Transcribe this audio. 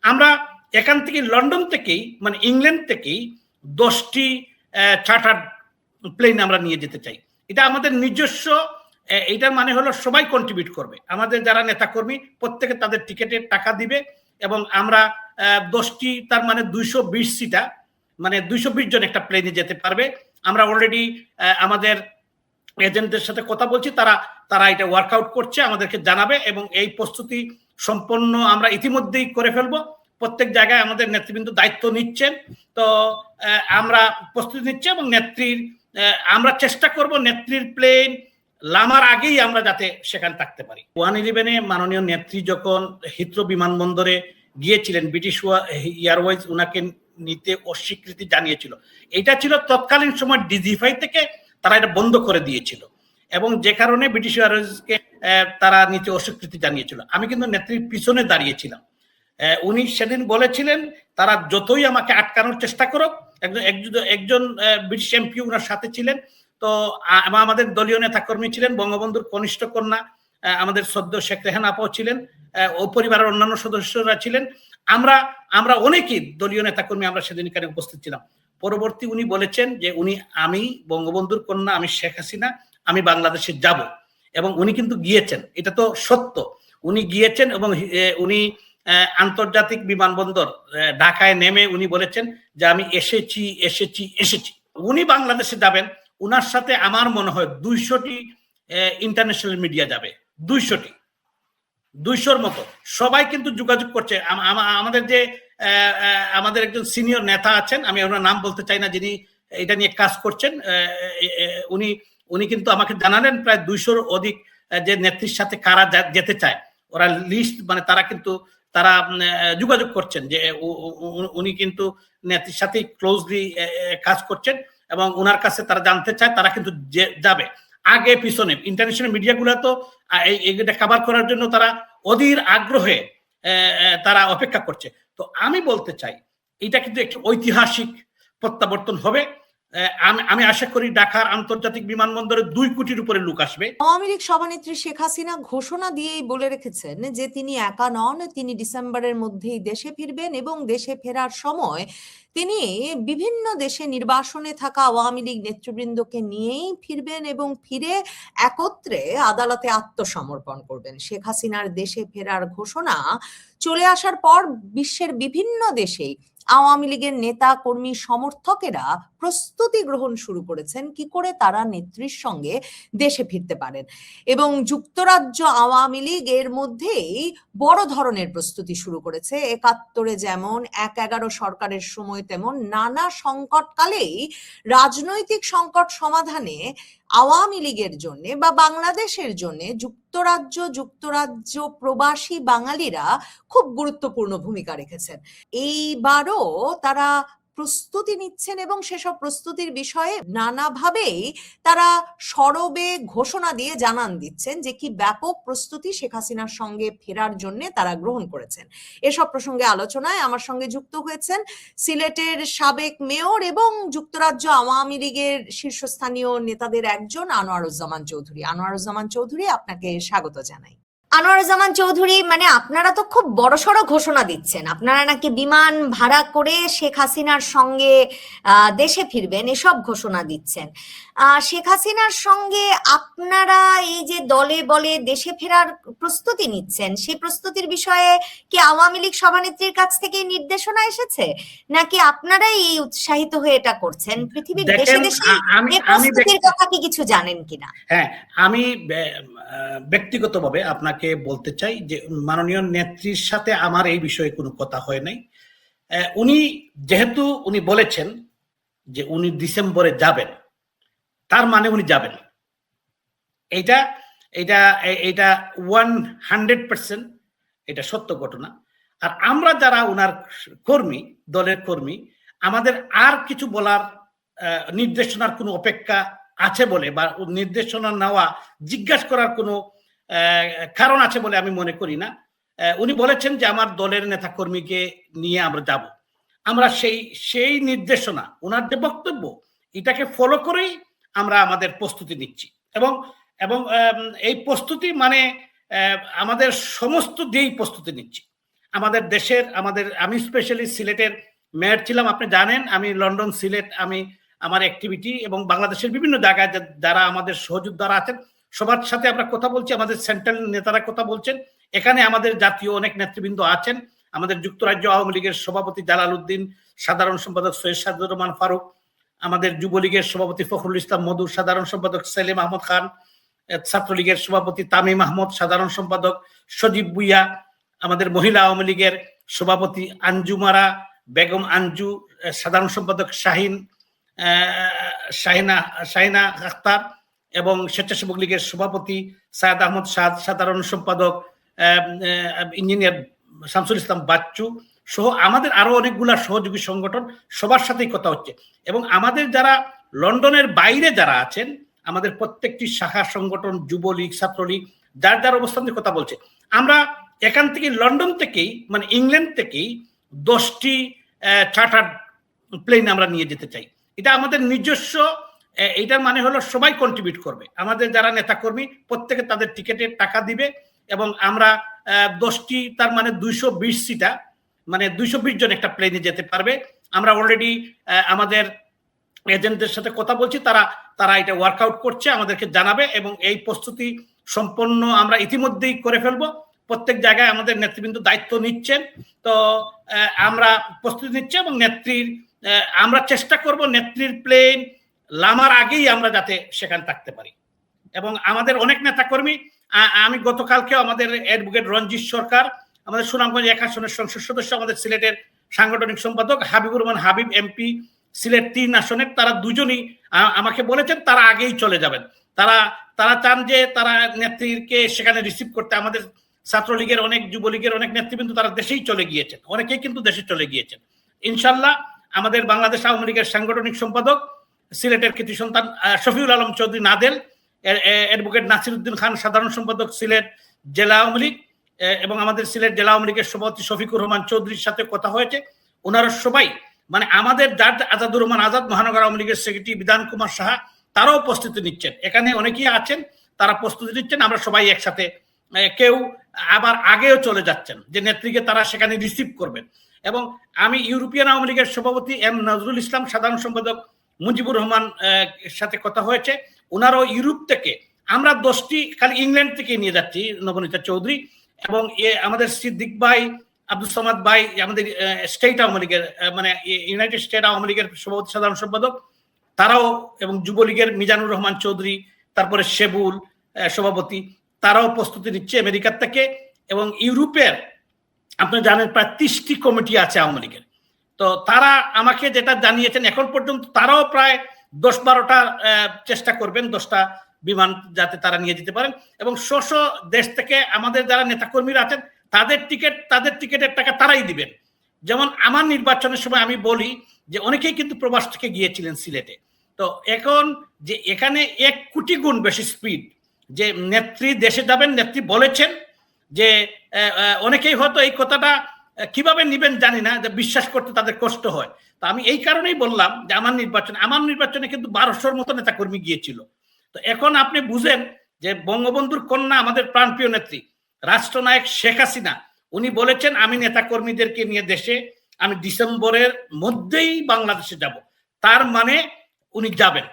আমরা এখান থেকে লন্ডন থেকেই মানে ইংল্যান্ড থেকেই 10টি চার্টার প্লেন আমরা নিয়ে যেতে চাই। এটা আমাদের নিজস্ব, এটার মানে হলো সবাই কন্ট্রিবিউট করবে, আমাদের যারা নেতাকর্মী প্রত্যেকে তাদের টিকেটের টাকা দিবে এবং আমরা 10টি তার মানে 220 সিটা মানে 220 জন একটা প্লেনে যেতে পারবে। আমরা অলরেডি আমাদের এজেন্টদের সাথে কথা বলছি, তারা এটা ওয়ার্কআউট করছে, আমাদেরকে জানাবে এবং এই প্রস্তুতি সম্পন্ন আমরা ইতিমধ্যেই করে ফেলবো। প্রত্যেক জায়গায় আমাদের নেতৃবৃন্দ দায়িত্ব নিচ্ছেন, তো আমরা প্রস্তুতি নিচ্ছি এবং নেত্রীর আমরা চেষ্টা করব নেত্রীর প্লেন লামার আগেই আমরা যাতে সেখানে থাকতে পারি। 111-এ মাননীয় নেত্রী যখন হিথ্রো বিমানবন্দরে গিয়েছিলেন, ব্রিটিশ এয়ারওয়েজ উনাকে নিতে অস্বীকৃতি জানিয়েছিল। এটা ছিল তৎকালীন সময় ডিজিফাই থেকে তারা এটা বন্ধ করে দিয়েছিল এবং যে কারণে ব্রিটিশ এয়ারওয়েজকে তারা নিতে অস্বীকৃতি জানিয়েছিল। আমি কিন্তু নেত্রীর পিছনে দাঁড়িয়েছিলাম। উনি সেদিন বলেছিলেন তারা যতই আমাকে আটকানোর চেষ্টা করুক, একজন ব্রিটিশ এমপি ওনার সাথে ছিলেন, তো আমাদের দলীয় নেতাকর্মী ছিলেন, বঙ্গবন্ধুর কনিষ্ঠ কন্যা আমাদের সদ্য শেখ রেহানা আপাও ছিলেন, ও পরিবারের অন্যান্য সদস্যরা ছিলেন, আমরা অনেকেই দলীয় নেতাকর্মী আমরা সেদিন এখানে উপস্থিত ছিলাম। পরবর্তী উনি বলেছেন যে আমি বঙ্গবন্ধুর কন্যা, আমি শেখ হাসিনা, আমি বাংলাদেশে যাব, এবং উনি কিন্তু গিয়েছেন, এটা তো সত্য, উনি গিয়েছেন এবং উনি আন্তর্জাতিক বিমানবন্দর ঢাকায় নেমে উনি বলেছেন যে আমি এসেছি। উনি বাংলাদেশে যাবেন, উনার সাথে আমার মনে হয় 200টি ইন্টারন্যাশনাল মিডিয়া যাবে, 200র মতো সবাই কিন্তু যোগাযোগ করছে। আমাদের যে আমাদের একজন সিনিয়র নেতা আছেন, আমি ওনার নাম বলতে চাই না, যিনি এটা নিয়ে কাজ করছেন, উনি কিন্তু আমাকে জানালেন প্রায় 200-র অধিক যে নেত্রীর সাথে কারা যেতে চায়, ওরা লিস্ট মানে তারা যোগাযোগ করছেন যে উনি কিন্তু নেত্রীর সাথে ক্লোজলি কাজ করছেন এবং ওনার কাছে তারা জানতে চায়, তারা কিন্তু যাবে আগে পিছনে। ইন্টারন্যাশনাল মিডিয়াগুলো তো এটা কভার করার জন্য তারা অধীর আগ্রহে তারা অপেক্ষা করছে। তো আমি বলতে চাই এটা কিন্তু একটি ঐতিহাসিক প্রত্যাবর্তন হবে। আমি আশা করি ঢাকার আন্তর্জাতিক বিমানবন্দরে 2 কোটির উপরে লোক আসবে। আওয়ামী লীগ সভানেত্রী শেখ হাসিনা ঘোষণা দিয়েই বলে রেখেছেন যে তিনি একা নন, তিনি ডিসেম্বরের মধ্যেই দেশে ফিরবেন এবং দেশে ফেরার সময় তিনি বিভিন্ন দেশে নির্বাসনে থাকা আওয়ামী লীগ নেতৃবৃন্দকে নিয়েই ফিরবেন এবং ফিরে একত্রে আদালতে আত্মসমর্পণ করবেন। শেখ হাসিনার দেশে ফেরার ঘোষণা চলে আসার পর বিশ্বের বিভিন্ন দেশেই আওয়ামী লীগের নেতা কর্মী সমর্থকেরা প্রস্তুতি গ্রহণ শুরু করেছেন কি করে তারা নেত্রীর সঙ্গে দেশে ফিরতে পারেন, এবং যুক্তরাজ্য আওয়ামী লীগ এর মধ্যেই বড় ধরনের প্রস্তুতি শুরু করেছে। 71-এ যেমন 1/11 সরকারের সময় তেমন নানা সংকটকালেই রাজনৈতিক সংকট সমাধানে আওয়ামী লীগের জন্য বা বাংলাদেশের জন্য যুক্তরাজ্য প্রবাসী বাঙালিরা খুব গুরুত্বপূর্ণ ভূমিকা রেখেছেন। এইবারও তারা প্রস্তুতি নিচ্ছেন এবং সেসব প্রস্তুতির বিষয়ে নানাভাবেই তারা সরবে ঘোষণা দিয়ে জানান দিচ্ছেন যে কি ব্যাপক প্রস্তুতি শেখ হাসিনার সঙ্গে ফেরার জন্য তারা গ্রহণ করেছেন। এসব প্রসঙ্গে আলোচনায় আমার সঙ্গে যুক্ত হয়েছেন সিলেটের সাবেক মেয়র এবং যুক্তরাজ্য আওয়ামী লীগের শীর্ষস্থানীয় নেতাদের একজন আনোয়ারুজ্জামান চৌধুরী। আনোয়ারুজ্জামান চৌধুরী, আপনাকে স্বাগত জানাই। আনোয়ারুজ্জামান চৌধুরী, মানে আপনারা তো খুব বড়সড় ঘোষণা দিচ্ছেন, আপনারা নাকি বিমান ভাড়া করে শেখ হাসিনার সঙ্গে দেশে ফিরবেন, এসব ঘোষণা দিচ্ছেন। শেখ হাসিনার সঙ্গে আপনারা এই যে দলে বলে দেশে ফেরার প্রস্তুতি নিচ্ছেন, সেই প্রস্তুতির বিষয়ে কি আওয়ামী লীগ সভানেত্রীর কাছ থেকে নির্দেশনা এসেছে, নাকি আপনারাই এই উৎসাহিত হয়ে এটা করছেন? পৃথিবীর দেশে দেশে এই প্রস্তুতির কথা কি কিছু জানেন কিনা? হ্যাঁ, আমি ব্যক্তিগতভাবে আপনাকে বলতে চাই যে মাননীয় নেত্রীর সাথে আমার এই বিষয়ে কোনো কথা হয় নাই। যেহেতু উনি বলেছেন যে উনি ডিসেম্বরে যাবেন, তার মানে উনি যাবেন, এটা 100% এটা সত্য ঘটনা। আর আমরা যারা উনার কর্মী, দলের কর্মী, আমাদের আর কিছু বলার নির্দেশনার কোনো অপেক্ষা আছে বলে বা নির্দেশনা নেওয়া জিজ্ঞাসা করার কোনো কারণ আছে বলে আমি মনে করি না। উনি বলেছেন যে আমার দলের নেতা কর্মীকে নিয়ে আমরা যাব, আমরা সেই নির্দেশনা, ওনার যে বক্তব্য, এটাকে ফলো করেই আমরা আমাদের প্রস্তুতি নিচ্ছি এবং এই প্রস্তুতি মানে আমাদের সমস্ত দিয়েই প্রস্তুতি নিচ্ছি। আমাদের দেশের আমি স্পেশালি সিলেটের মেয়র ছিলাম, আপনি জানেন। আমি লন্ডন, সিলেট, আমি আমার অ্যাক্টিভিটি এবং বাংলাদেশের বিভিন্ন জায়গায় যারা আমাদের সহযোদ্ধারা আছেন সবার সাথে আমরা কথা বলছি, আমাদের সেন্ট্রাল নেতারা কথা বলছেন। এখানে আমাদের জাতীয় অনেক নেতৃবৃন্দ আছেন, আমাদের যুক্তরাজ্য আওয়ামী লীগের সভাপতি জালাল উদ্দিন, সাধারণ সম্পাদক সৈয়দ সাদুর রহমান ফারুক, আমাদের যুবলীগের সভাপতি ফখরুল ইসলাম মধু, সাধারণ সম্পাদক সেলিম আহমদ খান, ছাত্রলীগের সভাপতি তামিম আহমদ, সাধারণ সম্পাদক সজীব ভুইয়া, আমাদের মহিলা আওয়ামী লীগের সভাপতি আঞ্জুমারা বেগম আঞ্জু, সাধারণ সম্পাদক শাহিনা আখতার এবং স্বেচ্ছাসেবক লীগের সভাপতি সায়েদ আহমদ সাদ, সাধারণ সম্পাদক ইঞ্জিনিয়ার শামসুল ইসলাম বাচ্চু সহ আমাদের আরো অনেকগুলা সহযোগী সংগঠন, সবার সাথেই কথা হচ্ছে। এবং আমাদের যারা লন্ডনের বাইরে যারা আছেন, আমাদের প্রত্যেকটি শাখা সংগঠন, যুবলীগ, ছাত্রলীগ, যার যার অবস্থান নিয়ে কথা বলছে। আমরা এখান থেকে লন্ডন থেকেই মানে ইংল্যান্ড থেকেই 10টি চার্টার প্লেন আমরা নিয়ে যেতে চাই। এটা আমাদের নিজস্ব, এটার মানে হলো সবাই কন্ট্রিবিউট করবে। আমাদের যারা নেতাকর্মী প্রত্যেকে তাদের টিকেটের টাকা দিবে এবং আমরা 10টি, তার মানে 220 সিটা, মানে 220 জন একটা প্লেনে যেতে পারবে। আমরা অলরেডি আমাদের এজেন্টদের সাথে কথা বলছি, তারা এটা ওয়ার্কআউট করছে, আমাদেরকে জানাবে এবং এই প্রস্তুতি সম্পন্ন আমরা ইতিমধ্যেই করে ফেলবো। প্রত্যেক জায়গায় আমাদের নেতৃবৃন্দ দায়িত্ব নিচ্ছেন। তো আমরা প্রস্তুতি নিচ্ছি এবং আমরা চেষ্টা করব নেত্রীর প্লেন নামার আগেই আমরা যাতে সেখানে থাকতে পারি। এবং আমাদের অনেক নেতাকর্মী, আমি গতকালকেও আমাদের অ্যাডভোকেট রঞ্জিত সরকার, আমাদের সুনামগঞ্জ 1 আসনের সংসদ সদস্য, আমাদের সিলেটের সাংগঠনিক সম্পাদক হাবিবুর রহমান হাবিব এমপি সিলেট 3 আসনের, তারা দুজনই আমাকে বলেছেন তারা আগেই চলে যাবেন। তারা চান যে তারা নেত্রীকে সেখানে রিসিভ করতে। আমাদের ছাত্রলীগের অনেক, যুবলীগের অনেক নেতৃবৃন্দ তারা দেশেই চলে গিয়েছেন, অনেকেই কিন্তু দেশে চলে গিয়েছেন। ইনশাল্লাহ আমাদের বাংলাদেশ আওয়ামী লীগের সাংগঠনিক সম্পাদক সিলেটের কৃতি সন্তান শফিউল আলম চৌধুরী নাদেল, অ্যাডভোকেট নাসির উদ্দিন খান, সাধারণ সম্পাদক সিলেট জেলা আওয়ামী লীগ, এবং আমাদের সিলেট জেলা আওয়ামী লীগের সভাপতি শফিকুর রহমান চৌধুরীর সাথে কথা হয়েছে। ওনারা সবাই, মানে আমাদের জাজ আজাদুর রহমান আজাদ, মহানগর আওয়ামী লীগের সেক্রেটারি বিধান কুমার সাহা, তারাও প্রস্তুতি নিচ্ছেন। এখানে অনেকেই আছেন, তারা প্রস্তুতি নিচ্ছেন। আমরা সবাই একসাথে, কেউ আবার আগেও চলে যাচ্ছেন যে নেত্রীকে তারা সেখানে রিসিভ করবেন। এবং আমি ইউরোপিয়ান আওয়ামী লীগের সভাপতি এম নজরুল ইসলাম, সাধারণ সম্পাদক মুজিবুর রহমান সাথে কথা হয়েছে। ওনারাও ইউরোপ থেকে, আমরা 10টি খালি ইংল্যান্ড থেকে নিয়ে যাচ্ছি, নবনীতা চৌধুরী এবং আমাদের সিদ্দিক ভাই, আব্দুল সামাদ ভাই, আমাদের স্টেট আওয়ামী লীগের, মানে ইউনাইটেড স্টেট আওয়ামী লীগের সভাপতি সাধারণ সম্পাদক, তারাও, এবং যুবলীগের মিজানুর রহমান চৌধুরী, তারপরে শেবুল সভাপতি, তারাও প্রস্তুতি নিচ্ছে আমেরিকার থেকে। এবং ইউরোপের আপনারা জানেন প্রায় 30টি কমিটি আছে আওয়ামী লীগের। তো তারা আমাকে যেটা জানিয়েছেন, এখন পর্যন্ত তারাও প্রায় 10-12টা চেষ্টা করবেন, 10টা বিমান যাতে তারা নিয়ে যেতে পারেন। এবং দেশ থেকে আমাদের যারা নেতাকর্মীরা আছেন তাদের টিকেটের টাকা তারাই দিবেন। যেমন আমার নির্বাচনের সময় আমি বলি যে অনেকেই কিন্তু প্রবাস থেকে গিয়েছিলেন সিলেটে। তো এখন যে এখানে 1 কোটি গুণ বেশি স্পিড, যে নেত্রী দেশে যাবেন, নেত্রী বলেছেন যে অনেকেই হয়তো এই কথাটা কিভাবে নিবেন জানি না, যে বিশ্বাস করতে তাদের কষ্ট হয়। তো আমি এই কারণেই বললাম যে আমার নির্বাচনে কিন্তু 1200-র মতো নেতাকর্মী গিয়েছিল। তো এখন আপনি বুঝেন যে বঙ্গবন্ধুর কন্যা, আমাদের প্রাণপ্রিয় নেত্রী রাষ্ট্রনায়ক শেখ হাসিনা, উনি বলেছেন আমি নেতাকর্মীদেরকে নিয়ে দেশে, আমি ডিসেম্বরের মধ্যেই বাংলাদেশে যাব। তার মানে উনি যাবেন।